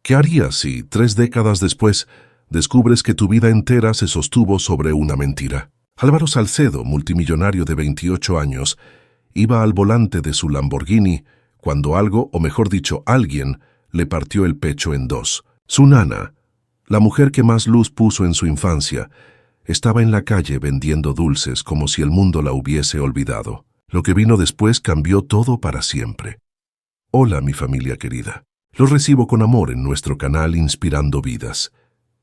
¿Qué harías si, 3 décadas después, descubres que tu vida entera se sostuvo sobre una mentira? Álvaro Salcedo, multimillonario de 28 años, iba al volante de su Lamborghini cuando algo, o mejor dicho, alguien, le partió el pecho en dos. Su nana, la mujer que más luz puso en su infancia, estaba en la calle vendiendo dulces como si el mundo la hubiese olvidado. Lo que vino después cambió todo para siempre. Hola, mi familia querida. Los recibo con amor en nuestro canal Inspirando Vidas.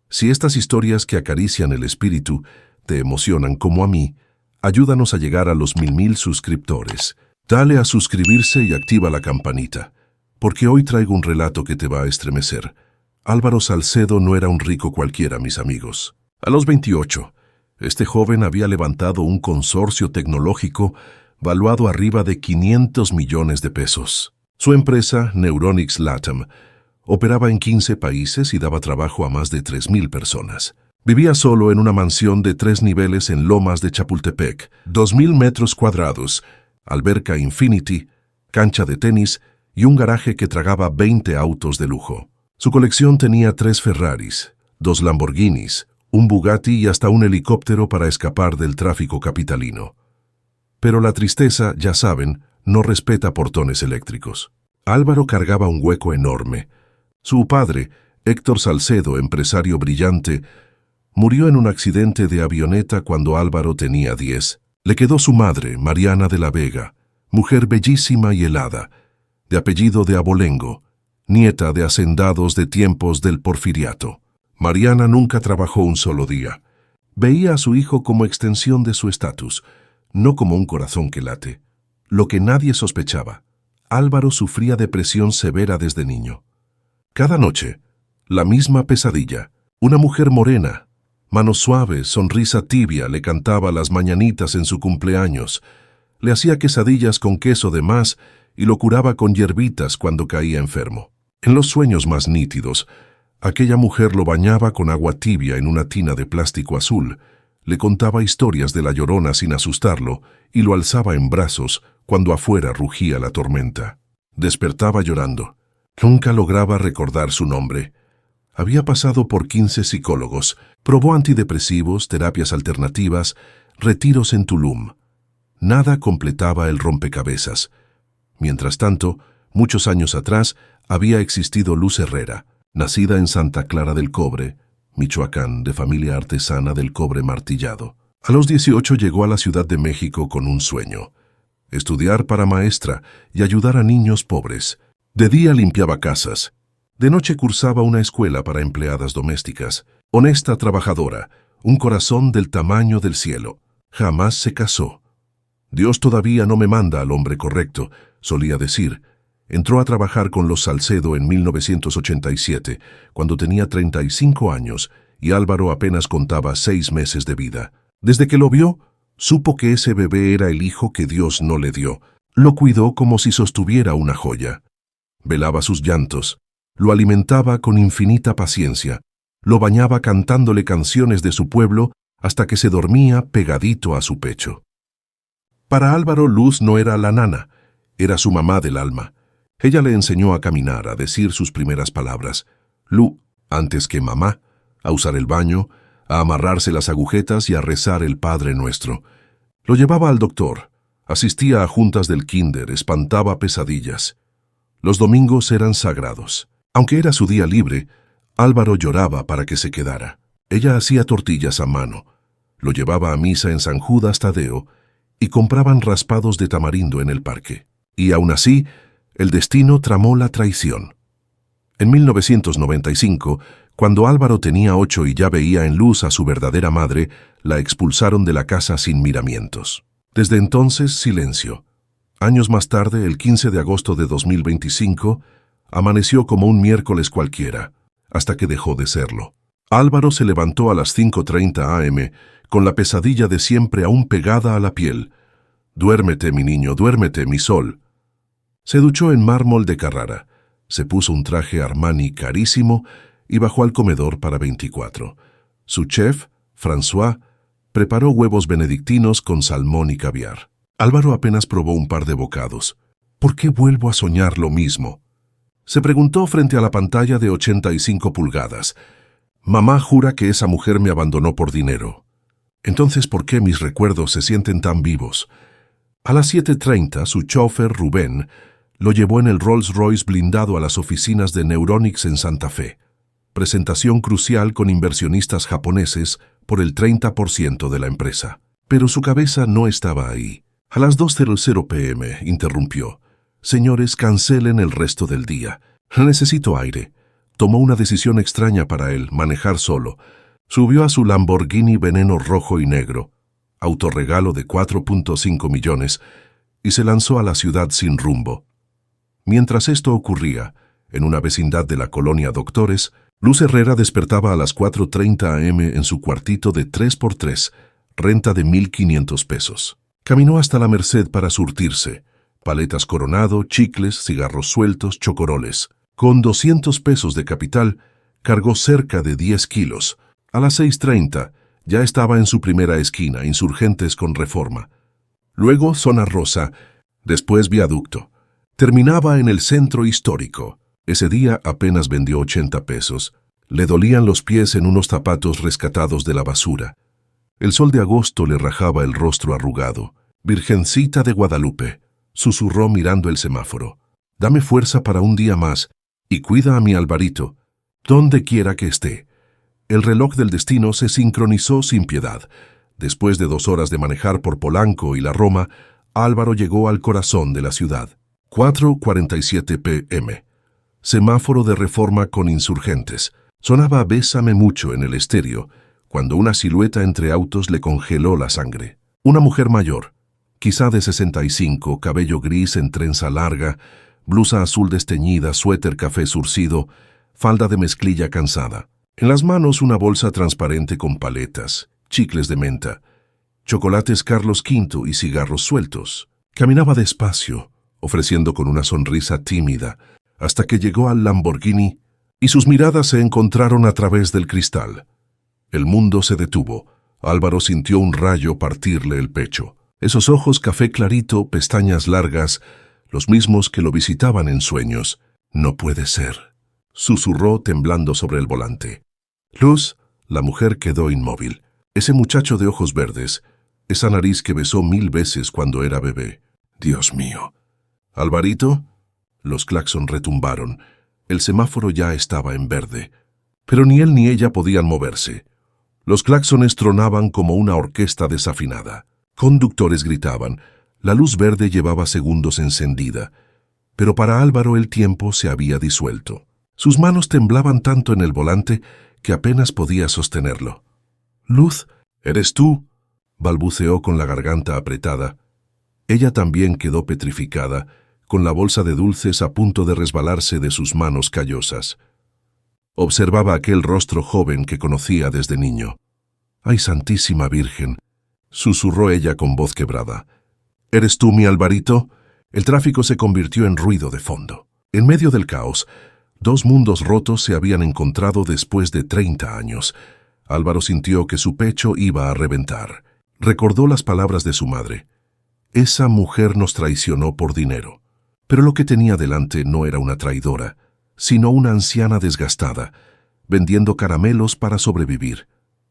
Si estas historias que acarician el espíritu te emocionan como a mí, ayúdanos a llegar a los 1000 suscriptores. Dale a suscribirse y activa la campanita, porque hoy traigo un relato que te va a estremecer. Álvaro Salcedo no era un rico cualquiera, mis amigos. A los 28, este joven había levantado un consorcio tecnológico valuado arriba de 500 millones de pesos. Su empresa, Neuronix Latam, operaba en 15 países y daba trabajo a más de 3000 personas. Vivía solo en una mansión de 3 niveles en Lomas de Chapultepec, 2000 metros cuadrados, alberca infinity, cancha de tenis y un garaje que tragaba 20 autos de lujo. Su colección tenía 3 Ferraris, 2 Lamborghinis, un Bugatti y hasta un helicóptero para escapar del tráfico capitalino. Pero la tristeza, ya saben, no respeta portones eléctricos. Álvaro cargaba un hueco enorme. Su padre, Héctor Salcedo, empresario brillante, murió en un accidente de avioneta cuando Álvaro tenía 10. Le quedó su madre, Mariana de la Vega, mujer bellísima y helada, de apellido de Abolengo, nieta de hacendados de tiempos del porfiriato. Mariana nunca trabajó un solo día. Veía a su hijo como extensión de su estatus, no como un corazón que late. Lo que nadie sospechaba, Álvaro sufría depresión severa desde niño. Cada noche, la misma pesadilla. Una mujer morena, manos suaves, sonrisa tibia, le cantaba las mañanitas en su cumpleaños, le hacía quesadillas con queso de más y lo curaba con hierbitas cuando caía enfermo. En los sueños más nítidos, aquella mujer lo bañaba con agua tibia en una tina de plástico azul, le contaba historias de la Llorona sin asustarlo y lo alzaba en brazos cuando afuera rugía la tormenta. Despertaba llorando. Nunca lograba recordar su nombre. Había pasado por 15 psicólogos, probó antidepresivos, terapias alternativas, retiros en Tulum. Nada completaba el rompecabezas. Mientras tanto, muchos años atrás, había existido Luz Herrera, nacida en Santa Clara del Cobre, Michoacán, de familia artesana del cobre martillado. A los 18 llegó a la Ciudad de México con un sueño: estudiar para maestra y ayudar a niños pobres. De día limpiaba casas. De noche cursaba una escuela para empleadas domésticas. Honesta trabajadora, un corazón del tamaño del cielo. Jamás se casó. Dios todavía no me manda al hombre correcto, solía decir. Entró a trabajar con los Salcedo en 1987, cuando tenía 35 años y Álvaro apenas contaba 6 meses de vida. Desde que lo vio, supo que ese bebé era el hijo que Dios no le dio. Lo cuidó como si sostuviera una joya. Velaba sus llantos. Lo alimentaba con infinita paciencia, lo bañaba cantándole canciones de su pueblo hasta que se dormía pegadito a su pecho. Para Álvaro, Luz no era la nana, era su mamá del alma. Ella le enseñó a caminar, a decir sus primeras palabras, Lu, antes que mamá, a usar el baño, a amarrarse las agujetas y a rezar el Padre Nuestro. Lo llevaba al doctor, asistía a juntas del kinder, espantaba pesadillas. Los domingos eran sagrados. Aunque era su día libre, Álvaro lloraba para que se quedara. Ella hacía tortillas a mano, lo llevaba a misa en San Judas Tadeo y compraban raspados de tamarindo en el parque. Y aún así, el destino tramó la traición. En 1995, cuando Álvaro tenía 8 y ya veía en Luz a su verdadera madre, la expulsaron de la casa sin miramientos. Desde entonces, silencio. Años más tarde, el 15 de agosto de 2025, amaneció como un miércoles cualquiera, hasta que dejó de serlo. Álvaro se levantó a las 5:30 am, con la pesadilla de siempre aún pegada a la piel. Duérmete, mi niño, duérmete, mi sol. Se duchó en mármol de Carrara, se puso un traje Armani carísimo y bajó al comedor para 24. Su chef, François, preparó huevos benedictinos con salmón y caviar. Álvaro apenas probó un par de bocados. ¿Por qué vuelvo a soñar lo mismo? Se preguntó frente a la pantalla de 85 pulgadas. Mamá jura que esa mujer me abandonó por dinero. Entonces, ¿por qué mis recuerdos se sienten tan vivos? A las 7:30, su chofer, Rubén, lo llevó en el Rolls Royce blindado a las oficinas de Neuronix en Santa Fe. Presentación crucial con inversionistas japoneses por el 30% de la empresa. Pero su cabeza no estaba ahí. A las 2:00 p.m. interrumpió. Señores, cancelen el resto del día. Necesito aire. Tomó una decisión extraña para él, manejar solo. Subió a su Lamborghini Veneno rojo y negro, autorregalo de 4.5 millones, y se lanzó a la ciudad sin rumbo. Mientras esto ocurría, en una vecindad de la colonia Doctores, Luz Herrera despertaba a las 4:30 a.m. en su cuartito de 3x3, renta de 1.500 pesos. Caminó hasta la Merced para surtirse. Paletas Coronado, chicles, cigarros sueltos, chocoroles. Con 200 pesos de capital, cargó cerca de 10 kilos. A las 6:30, ya estaba en su primera esquina, Insurgentes con Reforma. Luego Zona Rosa, después Viaducto. Terminaba en el centro histórico. Ese día apenas vendió 80 pesos. Le dolían los pies en unos zapatos rescatados de la basura. El sol de agosto le rajaba el rostro arrugado. Virgencita de Guadalupe, susurró mirando el semáforo. Dame fuerza para un día más y cuida a mi Alvarito, donde quiera que esté. El reloj del destino se sincronizó sin piedad. Después de 2 horas de manejar por Polanco y la Roma, Álvaro llegó al corazón de la ciudad. 4:47 p.m. Semáforo de Reforma con Insurgentes. Sonaba Bésame mucho en el estéreo, cuando una silueta entre autos le congeló la sangre. Una mujer mayor, quizá de 65, cabello gris en trenza larga, blusa azul desteñida, suéter café surcido, falda de mezclilla cansada. En las manos una bolsa transparente con paletas, chicles de menta, chocolates Carlos V y cigarros sueltos. Caminaba despacio, ofreciendo con una sonrisa tímida, hasta que llegó al Lamborghini y sus miradas se encontraron a través del cristal. El mundo se detuvo. Álvaro sintió un rayo partirle el pecho. Esos ojos café clarito, pestañas largas, los mismos que lo visitaban en sueños. No puede ser, susurró temblando sobre el volante. Luz, la mujer quedó inmóvil. Ese muchacho de ojos verdes, esa nariz que besó 1000 veces cuando era bebé. Dios mío. ¿Alvarito? Los claxon retumbaron. El semáforo ya estaba en verde. Pero ni él ni ella podían moverse. Los claxones tronaban como una orquesta desafinada. Conductores gritaban. La luz verde llevaba segundos encendida. Pero para Álvaro el tiempo se había disuelto. Sus manos temblaban tanto en el volante que apenas podía sostenerlo. «Luz, ¿eres tú?», balbuceó con la garganta apretada. Ella también quedó petrificada, con la bolsa de dulces a punto de resbalarse de sus manos callosas. Observaba aquel rostro joven que conocía desde niño. «¡Ay, Santísima Virgen!», susurró ella con voz quebrada. «¿Eres tú mi Alvarito?». El tráfico se convirtió en ruido de fondo. En medio del caos, 2 mundos rotos se habían encontrado después de 30 años. Álvaro sintió que su pecho iba a reventar. Recordó las palabras de su madre. Esa mujer nos traicionó por dinero. Pero lo que tenía delante no era una traidora, sino una anciana desgastada, vendiendo caramelos para sobrevivir.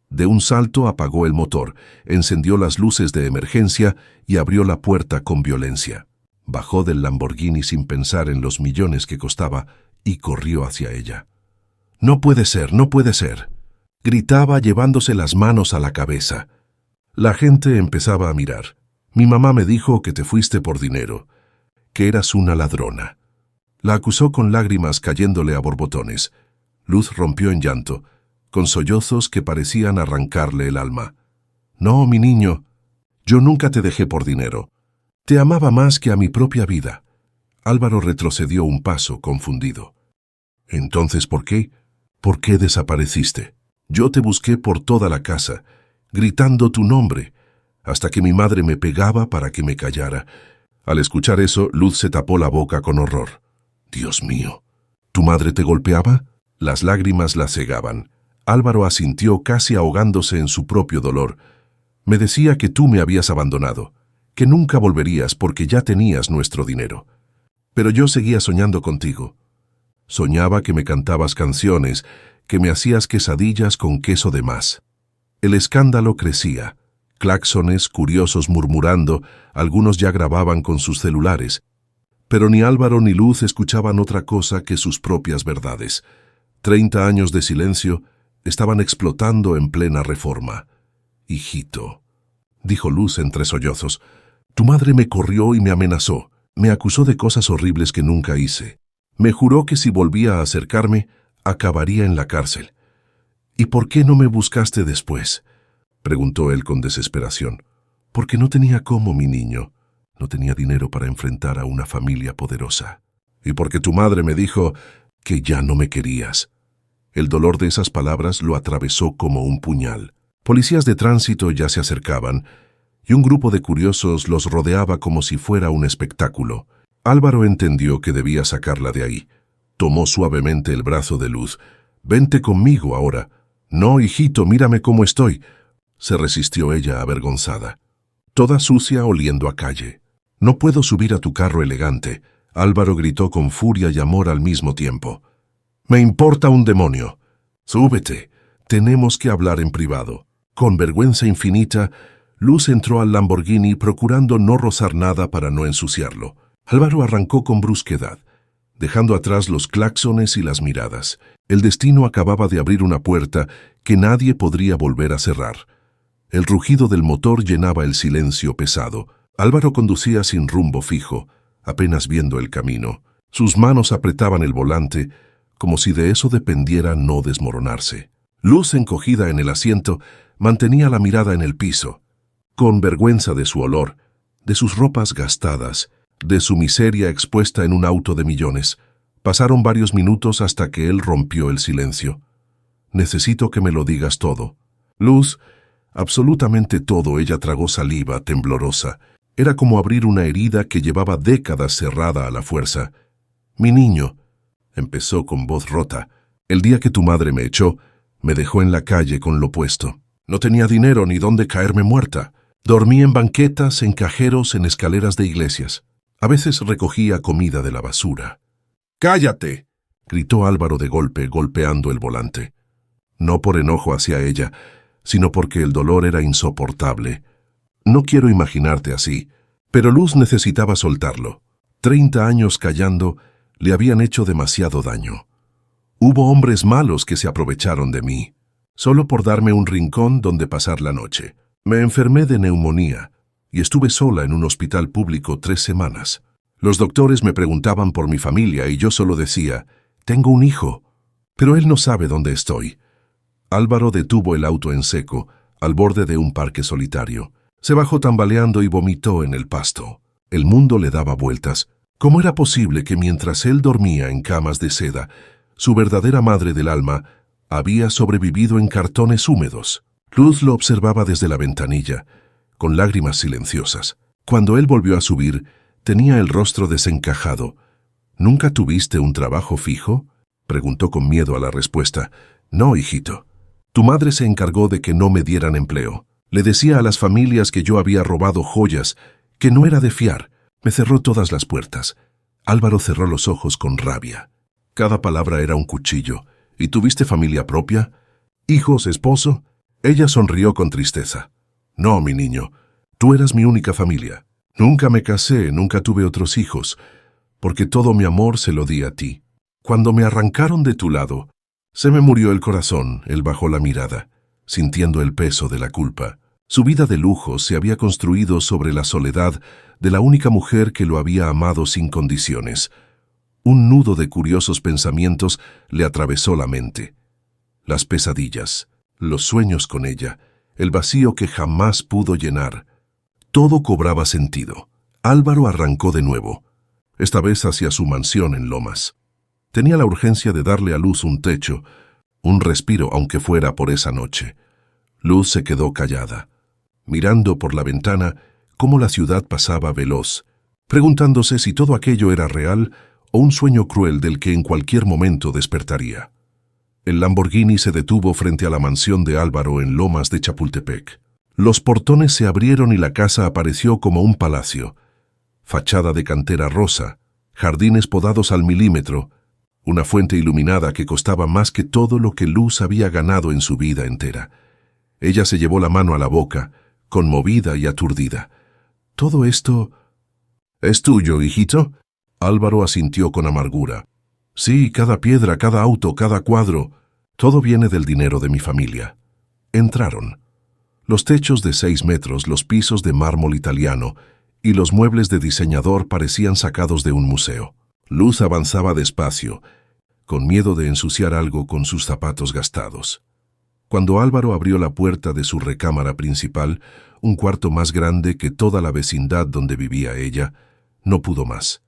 De un salto apagó el motor, encendió las luces de emergencia y abrió la puerta con violencia. Bajó del Lamborghini sin pensar en los millones que costaba y corrió hacia ella. «No puede ser, no puede ser», gritaba llevándose las manos a la cabeza. La gente empezaba a mirar. «Mi mamá me dijo que te fuiste por dinero, que eras una ladrona». La acusó con lágrimas cayéndole a borbotones. Luz rompió en llanto, con sollozos que parecían arrancarle el alma. «No, mi niño, yo nunca te dejé por dinero. Te amaba más que a mi propia vida». Álvaro retrocedió un paso, confundido. «Entonces, ¿por qué? ¿Por qué desapareciste? Yo te busqué por toda la casa, gritando tu nombre, hasta que mi madre me pegaba para que me callara». Al escuchar eso, Luz se tapó la boca con horror. «Dios mío, ¿tu madre te golpeaba?». Las lágrimas la cegaban. Álvaro asintió casi ahogándose en su propio dolor. «Me decía que tú me habías abandonado, que nunca volverías porque ya tenías nuestro dinero. Pero yo seguía soñando contigo. Soñaba que me cantabas canciones, que me hacías quesadillas con queso de más. El escándalo crecía. Claxones, curiosos murmurando, algunos ya grababan con sus celulares. Pero ni Álvaro ni Luz escuchaban otra cosa que sus propias verdades. 30 años de silencio estaban explotando en plena Reforma. «Hijito», dijo Luz entre sollozos, «tu madre me corrió y me amenazó. Me acusó de cosas horribles que nunca hice. Me juró que si volvía a acercarme, acabaría en la cárcel. ¿Y por qué no me buscaste después?», preguntó él con desesperación. «Porque no tenía cómo, mi niño. No tenía dinero para enfrentar a una familia poderosa. Y porque tu madre me dijo que ya no me querías». El dolor de esas palabras lo atravesó como un puñal. Policías de tránsito ya se acercaban, y un grupo de curiosos los rodeaba como si fuera un espectáculo. Álvaro entendió que debía sacarla de ahí. Tomó suavemente el brazo de Luz. «Vente conmigo ahora». «No, hijito, mírame cómo estoy», se resistió ella avergonzada. Toda sucia, oliendo a calle. «No puedo subir a tu carro elegante», Álvaro gritó con furia y amor al mismo tiempo. «Me importa un demonio. Súbete. Tenemos que hablar en privado». Con vergüenza infinita, Luz entró al Lamborghini procurando no rozar nada para no ensuciarlo. Álvaro arrancó con brusquedad, dejando atrás los claxones y las miradas. El destino acababa de abrir una puerta que nadie podría volver a cerrar. El rugido del motor llenaba el silencio pesado. Álvaro conducía sin rumbo fijo, apenas viendo el camino. Sus manos apretaban el volante, como si de eso dependiera no desmoronarse. Luz, encogida en el asiento, mantenía la mirada en el piso, con vergüenza de su olor, de sus ropas gastadas, de su miseria expuesta en un auto de millones. Pasaron varios minutos hasta que él rompió el silencio. «Necesito que me lo digas todo». «Luz, absolutamente todo». Ella tragó saliva, temblorosa. Era como abrir una herida que llevaba décadas cerrada a la fuerza. «Mi niño», empezó con voz rota, «el día que tu madre me echó, me dejó en la calle con lo puesto. No tenía dinero ni dónde caerme muerta. Dormí en banquetas, en cajeros, en escaleras de iglesias. A veces recogía comida de la basura». «¡Cállate!», gritó Álvaro de golpe, golpeando el volante. No por enojo hacia ella, sino porque el dolor era insoportable. «No quiero imaginarte así». Pero Luz necesitaba soltarlo. 30 años callando le habían hecho demasiado daño. Hubo hombres malos que se aprovecharon de mí, solo por darme un rincón donde pasar la noche. Me enfermé de neumonía y estuve sola en un hospital público 3 semanas. Los doctores me preguntaban por mi familia y yo solo decía, «Tengo un hijo», pero él no sabe dónde estoy. Álvaro detuvo el auto en seco, al borde de un parque solitario. Se bajó tambaleando y vomitó en el pasto. El mundo le daba vueltas. ¿Cómo era posible que mientras él dormía en camas de seda, su verdadera madre del alma había sobrevivido en cartones húmedos? Luz lo observaba desde la ventanilla, con lágrimas silenciosas. Cuando él volvió a subir, tenía el rostro desencajado. «¿Nunca tuviste un trabajo fijo?», preguntó con miedo a la respuesta. «No, hijito. Tu madre se encargó de que no me dieran empleo. Le decía a las familias que yo había robado joyas, que no era de fiar. Me cerró todas las puertas». Álvaro cerró los ojos con rabia. Cada palabra era un cuchillo. «¿Y tuviste familia propia? ¿Hijos, esposo?». Ella sonrió con tristeza. «No, mi niño, tú eras mi única familia. Nunca me casé, nunca tuve otros hijos, porque todo mi amor se lo di a ti. Cuando me arrancaron de tu lado, se me murió el corazón». Él bajó la mirada, sintiendo el peso de la culpa. Su vida de lujo se había construido sobre la soledad de la única mujer que lo había amado sin condiciones. Un nudo de curiosos pensamientos le atravesó la mente. Las pesadillas, los sueños con ella, el vacío que jamás pudo llenar. Todo cobraba sentido. Álvaro arrancó de nuevo, esta vez hacia su mansión en Lomas. Tenía la urgencia de darle a Luz un techo, un respiro aunque fuera por esa noche. Luz se quedó callada, mirando por la ventana cómo la ciudad pasaba veloz, preguntándose si todo aquello era real o un sueño cruel del que en cualquier momento despertaría. El Lamborghini se detuvo frente a la mansión de Álvaro en Lomas de Chapultepec. Los portones se abrieron y la casa apareció como un palacio. Fachada de cantera rosa, jardines podados al milímetro, una fuente iluminada que costaba más que todo lo que Luz había ganado en su vida entera. Ella se llevó la mano a la boca, conmovida y aturdida. «¿Todo esto es tuyo, hijito?» Álvaro asintió con amargura. «Sí, cada piedra, cada auto, cada cuadro, todo viene del dinero de mi familia». Entraron. Los techos de 6 metros, los pisos de mármol italiano y los muebles de diseñador parecían sacados de un museo. Luz avanzaba despacio, con miedo de ensuciar algo con sus zapatos gastados. Cuando Álvaro abrió la puerta de su recámara principal, un cuarto más grande que toda la vecindad donde vivía ella, no pudo más.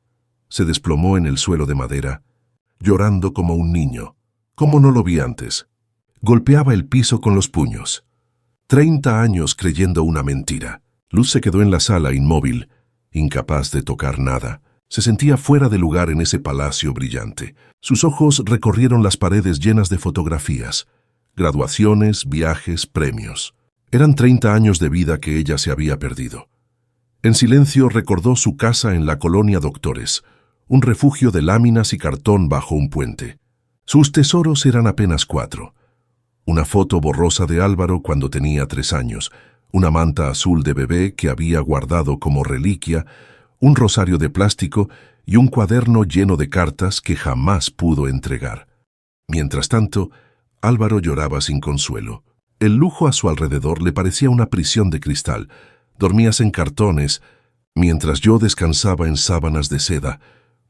Se desplomó en el suelo de madera, llorando como un niño. ¿Cómo no lo vi antes? Golpeaba el piso con los puños. 30 años creyendo una mentira. Luz se quedó en la sala inmóvil, incapaz de tocar nada. Se sentía fuera de lugar en ese palacio brillante. Sus ojos recorrieron las paredes llenas de fotografías, graduaciones, viajes, premios. Eran 30 años de vida que ella se había perdido. En silencio recordó su casa en la colonia Doctores, un refugio de láminas y cartón bajo un puente. Sus tesoros eran apenas 4. Una foto borrosa de Álvaro cuando tenía 3 años, una manta azul de bebé que había guardado como reliquia, un rosario de plástico y un cuaderno lleno de cartas que jamás pudo entregar. Mientras tanto, Álvaro lloraba sin consuelo. El lujo a su alrededor le parecía una prisión de cristal. Dormías en cartones, mientras yo descansaba en sábanas de seda,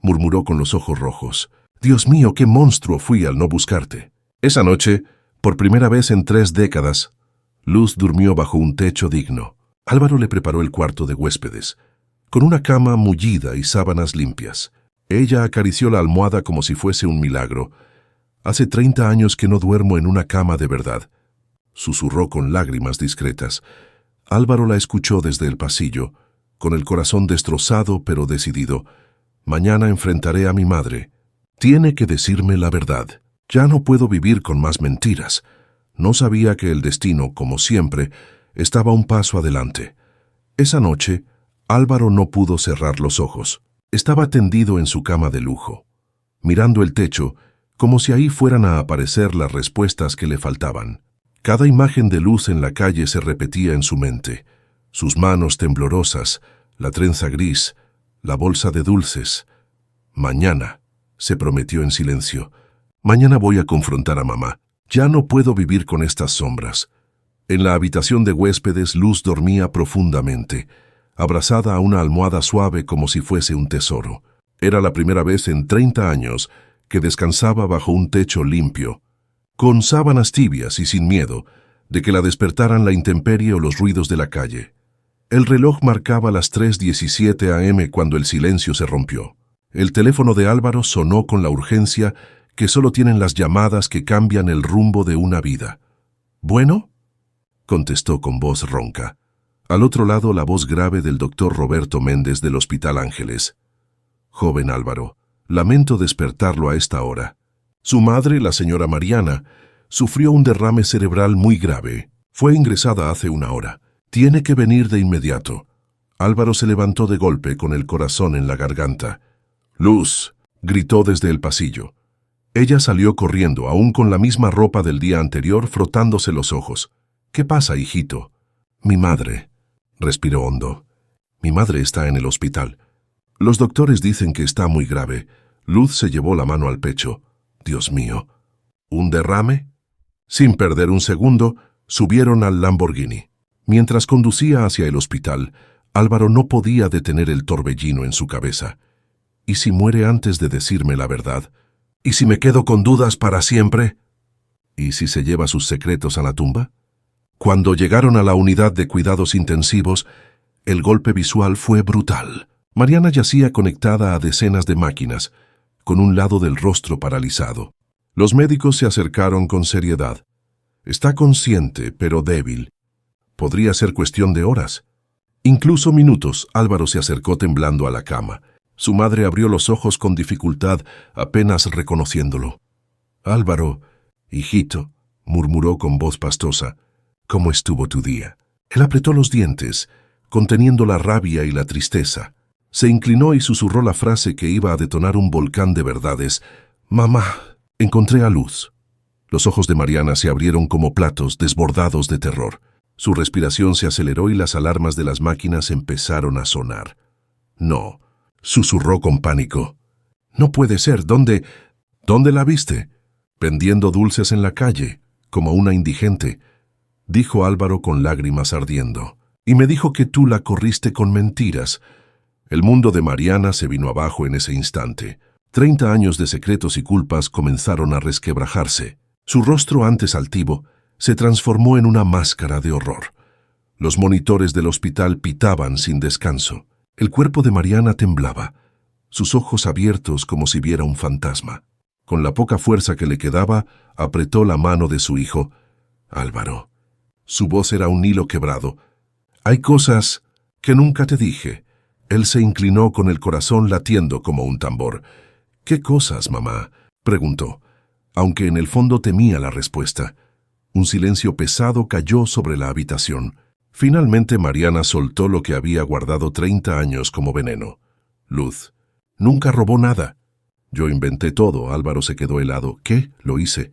murmuró con los ojos rojos. «Dios mío, qué monstruo fui al no buscarte». Esa noche, por primera vez en 3 décadas, Luz durmió bajo un techo digno. Álvaro le preparó el cuarto de huéspedes, con una cama mullida y sábanas limpias. Ella acarició la almohada como si fuese un milagro. «Hace 30 años que no duermo en una cama de verdad», susurró con lágrimas discretas. Álvaro la escuchó desde el pasillo, con el corazón destrozado pero decidido. «Mañana enfrentaré a mi madre. Tiene que decirme la verdad. Ya no puedo vivir con más mentiras». No sabía que el destino, como siempre, estaba un paso adelante. Esa noche, Álvaro no pudo cerrar los ojos. Estaba tendido en su cama de lujo, mirando el techo, como si ahí fueran a aparecer las respuestas que le faltaban. Cada imagen de Luz en la calle se repetía en su mente. Sus manos temblorosas, la trenza gris, la bolsa de dulces. «Mañana», se prometió en silencio, «mañana voy a confrontar a mamá. Ya no puedo vivir con estas sombras». En la habitación de huéspedes, Luz dormía profundamente, abrazada a una almohada suave como si fuese un tesoro. Era la primera vez en 30 años que descansaba bajo un techo limpio, con sábanas tibias y sin miedo de que la despertaran la intemperie o los ruidos de la calle. El reloj marcaba las 3:17 a.m. cuando el silencio se rompió. El teléfono de Álvaro sonó con la urgencia que solo tienen las llamadas que cambian el rumbo de una vida. «¿Bueno?», contestó con voz ronca. Al otro lado, la voz grave del doctor Roberto Méndez del Hospital Ángeles. «Joven Álvaro, lamento despertarlo a esta hora. Su madre, la señora Mariana, sufrió un derrame cerebral muy grave. Fue ingresada hace 1 hora. Tiene que venir de inmediato». Álvaro se levantó de golpe con el corazón en la garganta. «Luz», gritó desde el pasillo. Ella salió corriendo, aún con la misma ropa del día anterior, frotándose los ojos. «¿Qué pasa, hijito?» «Mi madre», respiró hondo. «Mi madre está en el hospital. Los doctores dicen que está muy grave». Luz se llevó la mano al pecho. «Dios mío, ¿un derrame?». Sin perder un segundo, subieron al Lamborghini. Mientras conducía hacia el hospital, Álvaro no podía detener el torbellino en su cabeza. «¿Y si muere antes de decirme la verdad? ¿Y si me quedo con dudas para siempre? ¿Y si se lleva sus secretos a la tumba?». Cuando llegaron a la unidad de cuidados intensivos, el golpe visual fue brutal. Mariana yacía conectada a decenas de máquinas, con un lado del rostro paralizado. Los médicos se acercaron con seriedad. «Está consciente, pero débil. Podría ser cuestión de horas». Incluso minutos. Álvaro se acercó temblando a la cama. Su madre abrió los ojos con dificultad, apenas reconociéndolo. «Álvaro, hijito», murmuró con voz pastosa, «¿cómo estuvo tu día?». Él apretó los dientes, conteniendo la rabia y la tristeza. Se inclinó y susurró la frase que iba a detonar un volcán de verdades, Mamá, encontré a Luz. Los ojos de Mariana se abrieron como platos desbordados de terror. Su respiración se aceleró y las alarmas de las máquinas empezaron a sonar. No, susurró con pánico. No puede ser. ¿Dónde la viste? Vendiendo dulces en la calle, como una indigente, dijo Álvaro con lágrimas ardiendo. Y me dijo que tú la corriste con mentiras. El mundo de Mariana se vino abajo en ese instante. 30 años de secretos y culpas comenzaron a resquebrajarse. Su rostro antes altivo se transformó en una máscara de horror. Los monitores del hospital pitaban sin descanso. El cuerpo de Mariana temblaba, sus ojos abiertos como si viera un fantasma. Con la poca fuerza que le quedaba, apretó la mano de su hijo. Álvaro. Su voz era un hilo quebrado. Hay cosas que nunca te dije. Él se inclinó con el corazón latiendo como un tambor. ¿Qué cosas, mamá?, preguntó, aunque en el fondo temía la respuesta. Un silencio pesado cayó sobre la habitación. Finalmente Mariana soltó lo que había guardado 30 años como veneno. Luz. Nunca robó nada. Yo inventé todo. Álvaro se quedó helado. ¿Qué? Lo hice.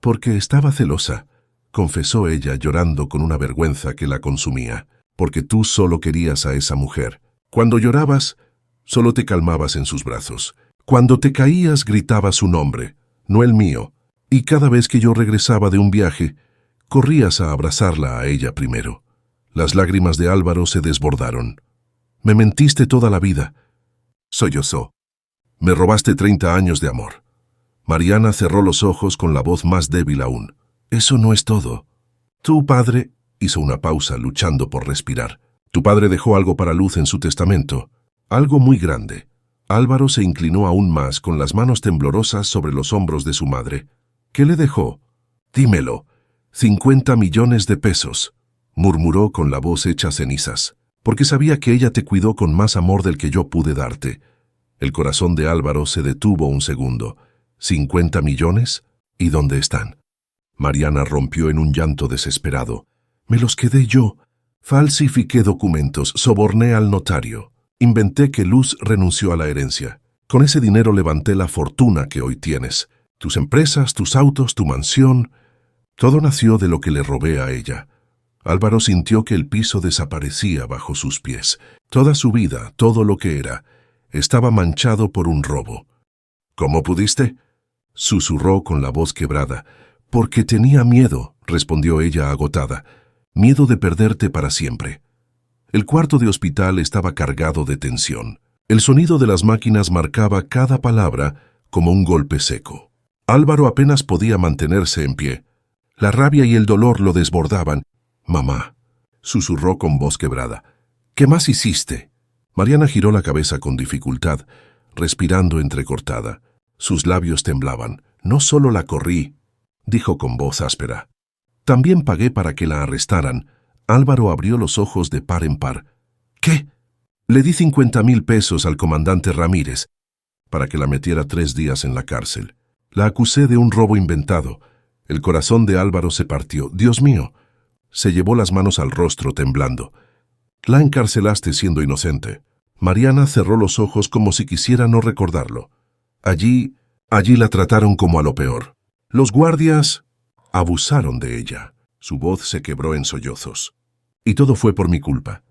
Porque estaba celosa, confesó ella llorando con una vergüenza que la consumía. Porque tú solo querías a esa mujer. Cuando llorabas, solo te calmabas en sus brazos. Cuando te caías, gritabas su nombre, no el mío. Y cada vez que yo regresaba de un viaje, corrías a abrazarla a ella primero. Las lágrimas de Álvaro se desbordaron. Me mentiste toda la vida. Sollozó. Me robaste 30 años de amor. Mariana cerró los ojos con la voz más débil aún. Eso no es todo. Tu padre hizo una pausa luchando por respirar. Tu padre dejó algo para Luz en su testamento. Algo muy grande. Álvaro se inclinó aún más con las manos temblorosas sobre los hombros de su madre. ¿Qué le dejó? Dímelo. 50 millones de pesos, murmuró con la voz hecha cenizas, porque sabía que ella te cuidó con más amor del que yo pude darte. El corazón de Álvaro se detuvo un segundo. ¿50 millones? ¿Y dónde están? Mariana rompió en un llanto desesperado. Me los quedé yo. Falsifiqué documentos, soborné al notario. Inventé que Luz renunció a la herencia. Con ese dinero levanté la fortuna que hoy tienes. Tus empresas, tus autos, tu mansión. Todo nació de lo que le robé a ella. Álvaro sintió que el piso desaparecía bajo sus pies. Toda su vida, todo lo que era, estaba manchado por un robo. ¿Cómo pudiste?, susurró con la voz quebrada. Porque tenía miedo, respondió ella agotada. Miedo de perderte para siempre. El cuarto de hospital estaba cargado de tensión. El sonido de las máquinas marcaba cada palabra como un golpe seco. Álvaro apenas podía mantenerse en pie. La rabia y el dolor lo desbordaban. Mamá, susurró con voz quebrada. ¿Qué más hiciste? Mariana giró la cabeza con dificultad, respirando entrecortada. Sus labios temblaban. No solo la corrí, dijo con voz áspera. También pagué para que la arrestaran. Álvaro abrió los ojos de par en par. ¿Qué? Le di 50,000 pesos al comandante Ramírez para que la metiera 3 días en la cárcel. La acusé de un robo inventado. El corazón de Álvaro se partió. Dios mío. Se llevó las manos al rostro temblando. La encarcelaste siendo inocente. Mariana cerró los ojos como si quisiera no recordarlo. Allí la trataron como a lo peor. Los guardias abusaron de ella. Su voz se quebró en sollozos. Y todo fue por mi culpa.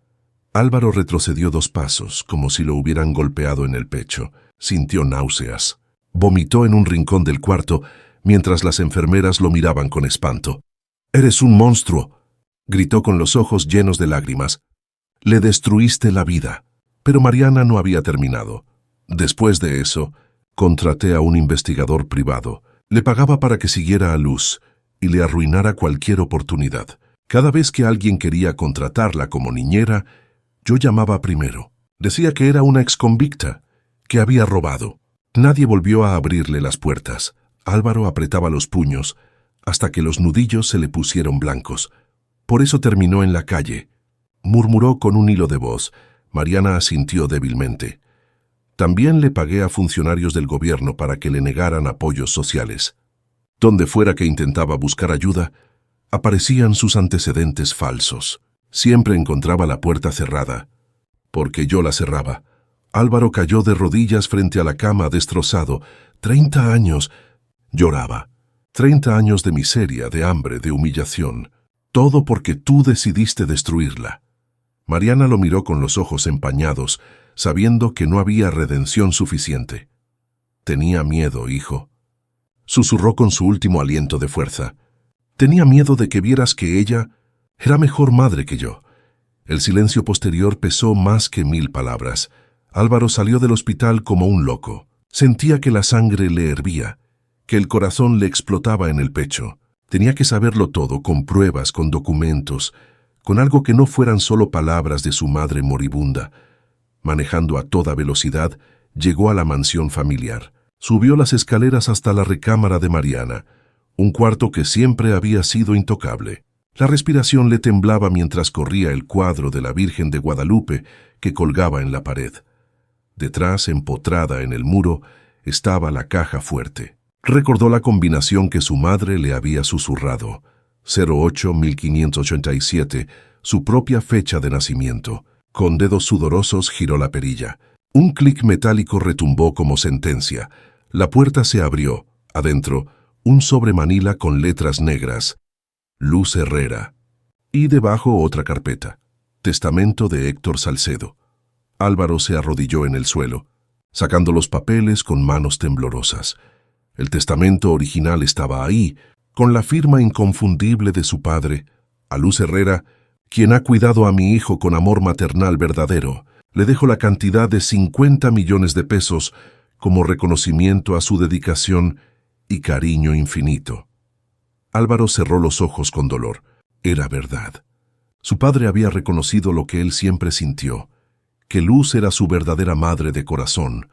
Álvaro retrocedió 2 pasos, como si lo hubieran golpeado en el pecho. Sintió náuseas. Vomitó en un rincón del cuarto, mientras las enfermeras lo miraban con espanto. «¡Eres un monstruo!», gritó con los ojos llenos de lágrimas. «Le destruiste la vida». Pero Mariana no había terminado. Después de eso, contraté a un investigador privado. Le pagaba para que siguiera a Luz y le arruinara cualquier oportunidad. Cada vez que alguien quería contratarla como niñera, yo llamaba primero. Decía que era una exconvicta, que había robado. Nadie volvió a abrirle las puertas. Álvaro apretaba los puños hasta que los nudillos se le pusieron blancos. Por eso terminó en la calle, murmuró con un hilo de voz. Mariana asintió débilmente. También le pagué a funcionarios del gobierno para que le negaran apoyos sociales. Donde fuera que intentaba buscar ayuda, aparecían sus antecedentes falsos. Siempre encontraba la puerta cerrada, porque yo la cerraba. Álvaro cayó de rodillas frente a la cama destrozado. 30 años. Lloraba. 30 años de miseria, de hambre, de humillación. Todo porque tú decidiste destruirla. Mariana lo miró con los ojos empañados, sabiendo que no había redención suficiente. Tenía miedo, hijo. Susurró con su último aliento de fuerza. Tenía miedo de que vieras que ella era mejor madre que yo. El silencio posterior pesó más que 1000 palabras. Álvaro salió del hospital como un loco. Sentía que la sangre le hervía, que el corazón le explotaba en el pecho. Tenía que saberlo todo, con pruebas, con documentos, con algo que no fueran solo palabras de su madre moribunda. Manejando a toda velocidad, llegó a la mansión familiar. Subió las escaleras hasta la recámara de Mariana, un cuarto que siempre había sido intocable. La respiración le temblaba mientras corría el cuadro de la Virgen de Guadalupe que colgaba en la pared. Detrás, empotrada en el muro, estaba la caja fuerte. Recordó la combinación que su madre le había susurrado. 08-1587, su propia fecha de nacimiento. Con dedos sudorosos giró la perilla. Un clic metálico retumbó como sentencia. La puerta se abrió. Adentro, un sobre manila con letras negras. Luz Herrera. Y debajo otra carpeta. Testamento de Héctor Salcedo. Álvaro se arrodilló en el suelo, sacando los papeles con manos temblorosas. El testamento original estaba ahí, con la firma inconfundible de su padre. A Luz Herrera, quien ha cuidado a mi hijo con amor maternal verdadero, le dejo la cantidad de 50 millones de pesos como reconocimiento a su dedicación y cariño infinito. Álvaro cerró los ojos con dolor. Era verdad. Su padre había reconocido lo que él siempre sintió, que Luz era su verdadera madre de corazón,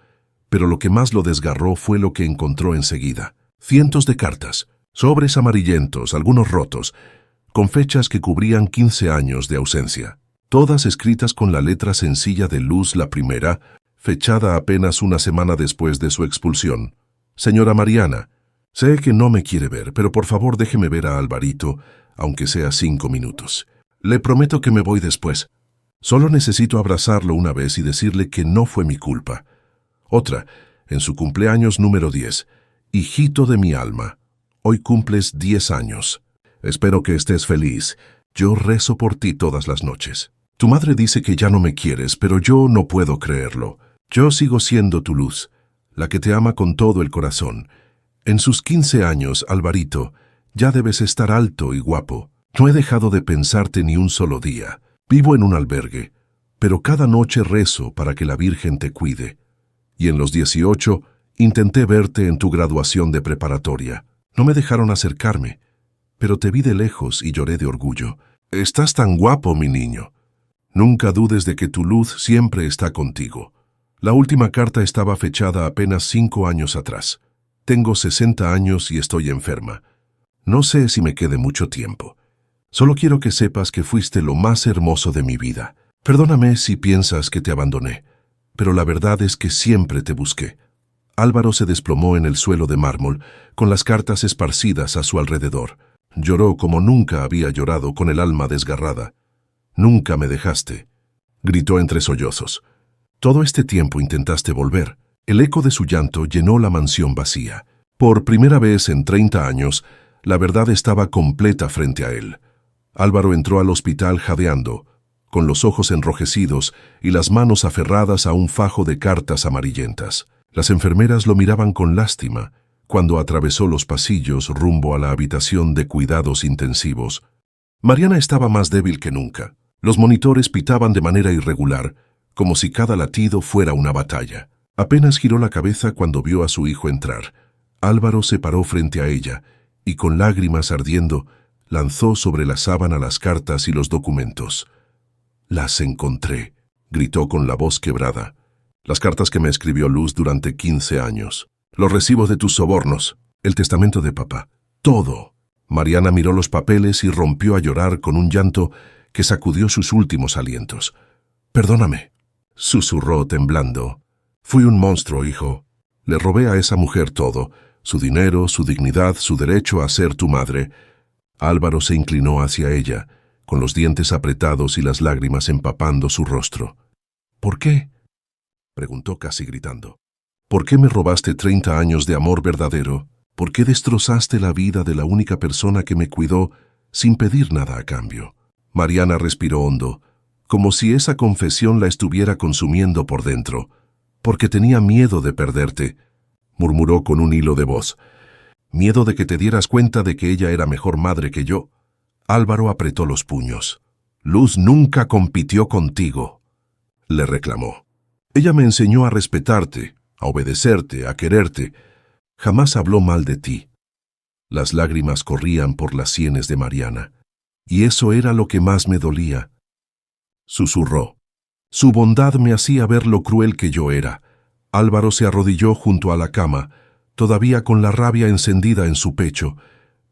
pero lo que más lo desgarró fue lo que encontró enseguida. Cientos de cartas, sobres amarillentos, algunos rotos, con fechas que cubrían 15 años de ausencia, todas escritas con la letra sencilla de Luz la primera, fechada apenas una semana después de su expulsión. Señora Mariana, sé que no me quiere ver, pero por favor déjeme ver a Alvarito, aunque sea 5 minutos. Le prometo que me voy después. Solo necesito abrazarlo una vez y decirle que no fue mi culpa. Otra, en su cumpleaños número 10. Hijito de mi alma, hoy cumples 10 años. Espero que estés feliz. Yo rezo por ti todas las noches. Tu madre dice que ya no me quieres, pero yo no puedo creerlo. Yo sigo siendo tu Luz, la que te ama con todo el corazón. En sus 15 años, Alvarito, ya debes estar alto y guapo. No he dejado de pensarte ni un solo día. Vivo en un albergue, pero cada noche rezo para que la Virgen te cuide. Y en los 18 intenté verte en tu graduación de preparatoria. No me dejaron acercarme, pero te vi de lejos y lloré de orgullo. Estás tan guapo, mi niño. Nunca dudes de que tu Luz siempre está contigo. La última carta estaba fechada apenas 5 años atrás. Tengo 60 años y estoy enferma. No sé si me quede mucho tiempo. Solo quiero que sepas que fuiste lo más hermoso de mi vida. Perdóname si piensas que te abandoné, pero la verdad es que siempre te busqué. Álvaro se desplomó en el suelo de mármol, con las cartas esparcidas a su alrededor. Lloró como nunca había llorado, con el alma desgarrada. Nunca me dejaste, gritó entre sollozos. Todo este tiempo intentaste volver. El eco de su llanto llenó la mansión vacía. Por primera vez en 30 años, la verdad estaba completa frente a él. Álvaro entró al hospital jadeando, con los ojos enrojecidos y las manos aferradas a un fajo de cartas amarillentas. Las enfermeras lo miraban con lástima cuando atravesó los pasillos rumbo a la habitación de cuidados intensivos. Mariana estaba más débil que nunca. Los monitores pitaban de manera irregular, como si cada latido fuera una batalla. Apenas giró la cabeza cuando vio a su hijo entrar. Álvaro se paró frente a ella y, con lágrimas ardiendo, lanzó sobre la sábana las cartas y los documentos. «Las encontré», gritó con la voz quebrada. «Las cartas que me escribió Luz durante 15 años. Los recibos de tus sobornos. El testamento de papá. Todo». Mariana miró los papeles y rompió a llorar con un llanto que sacudió sus últimos alientos. «Perdóname», susurró temblando. «Fui un monstruo, hijo. Le robé a esa mujer todo, su dinero, su dignidad, su derecho a ser tu madre». Álvaro se inclinó hacia ella, con los dientes apretados y las lágrimas empapando su rostro. «¿Por qué? preguntó casi gritando. ¿Por qué me robaste 30 años de amor verdadero? ¿Por qué destrozaste la vida de la única persona que me cuidó sin pedir nada a cambio? Mariana respiró hondo, como si esa confesión la estuviera consumiendo por dentro. Porque tenía miedo de perderte, murmuró con un hilo de voz. Miedo de que te dieras cuenta de que ella era mejor madre que yo. Álvaro apretó los puños. Luz nunca compitió contigo, le reclamó. Ella me enseñó a respetarte, a obedecerte, a quererte. Jamás habló mal de ti. Las lágrimas corrían por las sienes de Mariana, y eso era lo que más me dolía. Susurró. Su bondad me hacía ver lo cruel que yo era. Álvaro se arrodilló junto a la cama, todavía con la rabia encendida en su pecho,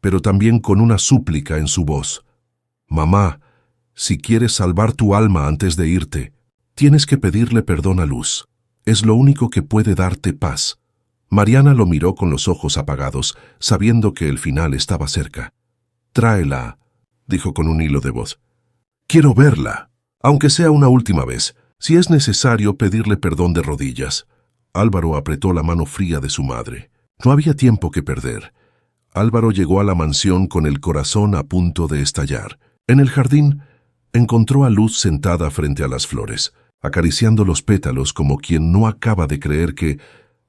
pero también con una súplica en su voz. Mamá, si quieres salvar tu alma antes de irte, tienes que pedirle perdón a Luz. Es lo único que puede darte paz. Mariana lo miró con los ojos apagados, sabiendo que el final estaba cerca. Tráela, dijo con un hilo de voz. Quiero verla, aunque sea una última vez, si es necesario pedirle perdón de rodillas. Álvaro apretó la mano fría de su madre. No había tiempo que perder. Álvaro llegó a la mansión con el corazón a punto de estallar. En el jardín, encontró a Luz sentada frente a las flores, acariciando los pétalos como quien no acaba de creer que,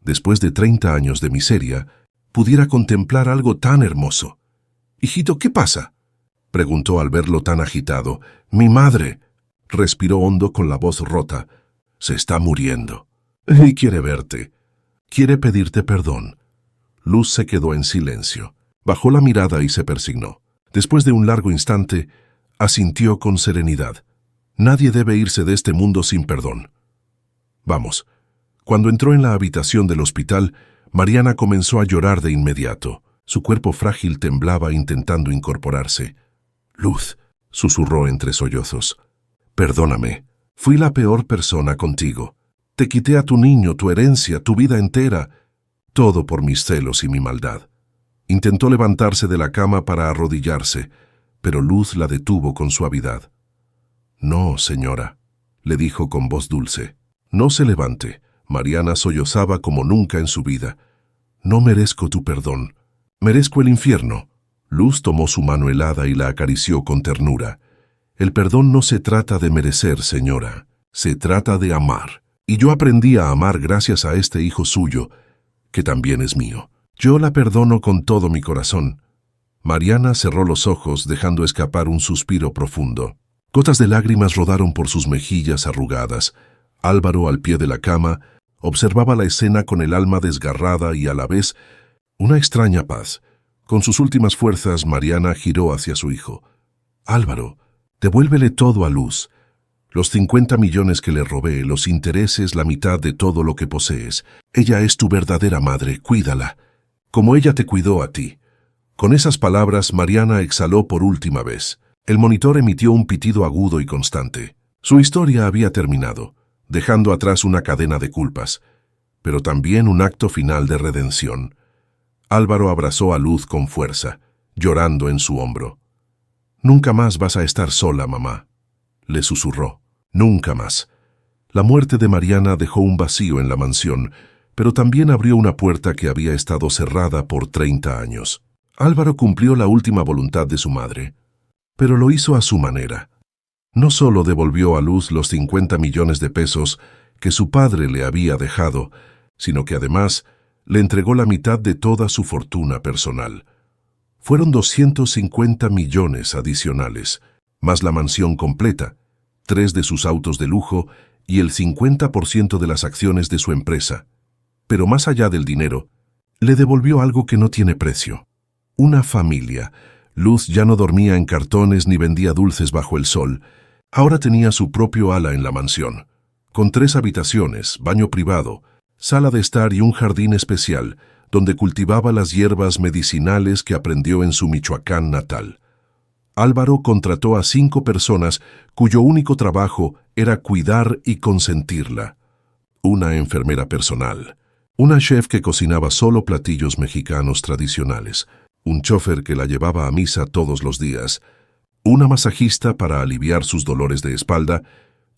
después de 30 años de miseria, pudiera contemplar algo tan hermoso. «Hijito, ¿qué pasa?», preguntó al verlo tan agitado. «Mi madre», respiró hondo con la voz rota, «se está muriendo. Y quiere verte. Quiere pedirte perdón». Luz se quedó en silencio. Bajó la mirada y se persignó. Después de un largo instante, asintió con serenidad. Nadie debe irse de este mundo sin perdón. Vamos. Cuando entró en la habitación del hospital, Mariana comenzó a llorar de inmediato. Su cuerpo frágil temblaba intentando incorporarse. «Luz», susurró entre sollozos. «Perdóname. Fui la peor persona contigo. Te quité a tu niño, tu herencia, tu vida entera. Todo por mis celos y mi maldad». Intentó levantarse de la cama para arrodillarse, pero Luz la detuvo con suavidad. «No, señora», le dijo con voz dulce. «No se levante». Mariana sollozaba como nunca en su vida. «No merezco tu perdón. Merezco el infierno». Luz tomó su mano helada y la acarició con ternura. «El perdón no se trata de merecer, señora. Se trata de amar. Y yo aprendí a amar gracias a este hijo suyo, que también es mío. Yo la perdono con todo mi corazón». Mariana cerró los ojos, dejando escapar un suspiro profundo. Gotas de lágrimas rodaron por sus mejillas arrugadas. Álvaro, al pie de la cama, observaba la escena con el alma desgarrada y a la vez una extraña paz. Con sus últimas fuerzas, Mariana giró hacia su hijo. «Álvaro, devuélvele todo a Luz. Los 50 millones que le robé, los intereses, la mitad de todo lo que posees. Ella es tu verdadera madre, cuídala, como ella te cuidó a ti». Con esas palabras, Mariana exhaló por última vez. El monitor emitió un pitido agudo y constante. Su historia había terminado, dejando atrás una cadena de culpas, pero también un acto final de redención. Álvaro abrazó a Luz con fuerza, llorando en su hombro. «Nunca más vas a estar sola, mamá», le susurró. «Nunca más». La muerte de Mariana dejó un vacío en la mansión, pero también abrió una puerta que había estado cerrada por 30 años. Álvaro cumplió la última voluntad de su madre, pero lo hizo a su manera. No solo devolvió a Luz los 50 millones de pesos que su padre le había dejado, sino que además le entregó la mitad de toda su fortuna personal. Fueron 250 millones adicionales, más la mansión completa, 3 de sus autos de lujo y el 50% de las acciones de su empresa. Pero más allá del dinero, le devolvió algo que no tiene precio. Una familia. Luz ya no dormía en cartones ni vendía dulces bajo el sol. Ahora tenía su propio ala en la mansión, con 3 habitaciones, baño privado, sala de estar y un jardín especial, donde cultivaba las hierbas medicinales que aprendió en su Michoacán natal. Álvaro contrató a 5 personas cuyo único trabajo era cuidar y consentirla. Una enfermera personal, una chef que cocinaba solo platillos mexicanos tradicionales, un chofer que la llevaba a misa todos los días, una masajista para aliviar sus dolores de espalda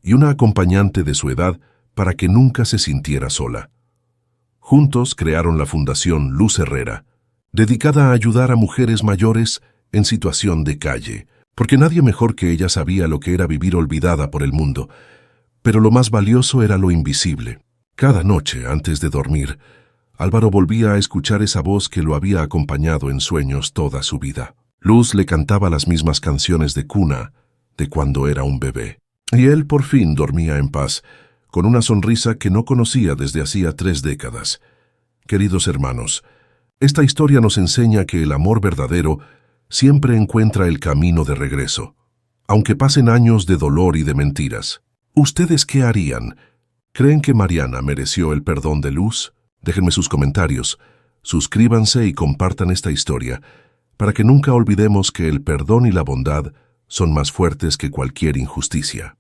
y una acompañante de su edad para que nunca se sintiera sola. Juntos crearon la Fundación Luz Herrera, dedicada a ayudar a mujeres mayores en situación de calle, porque nadie mejor que ella sabía lo que era vivir olvidada por el mundo. Pero lo más valioso era lo invisible. Cada noche, antes de dormir, Álvaro volvía a escuchar esa voz que lo había acompañado en sueños toda su vida. Luz le cantaba las mismas canciones de cuna de cuando era un bebé. Y él por fin dormía en paz, con una sonrisa que no conocía desde hacía 3 décadas. Queridos hermanos, esta historia nos enseña que el amor verdadero siempre encuentra el camino de regreso, aunque pasen años de dolor y de mentiras. ¿Ustedes qué harían? ¿Creen que Mariana mereció el perdón de Luz? Déjenme sus comentarios, suscríbanse y compartan esta historia, para que nunca olvidemos que el perdón y la bondad son más fuertes que cualquier injusticia.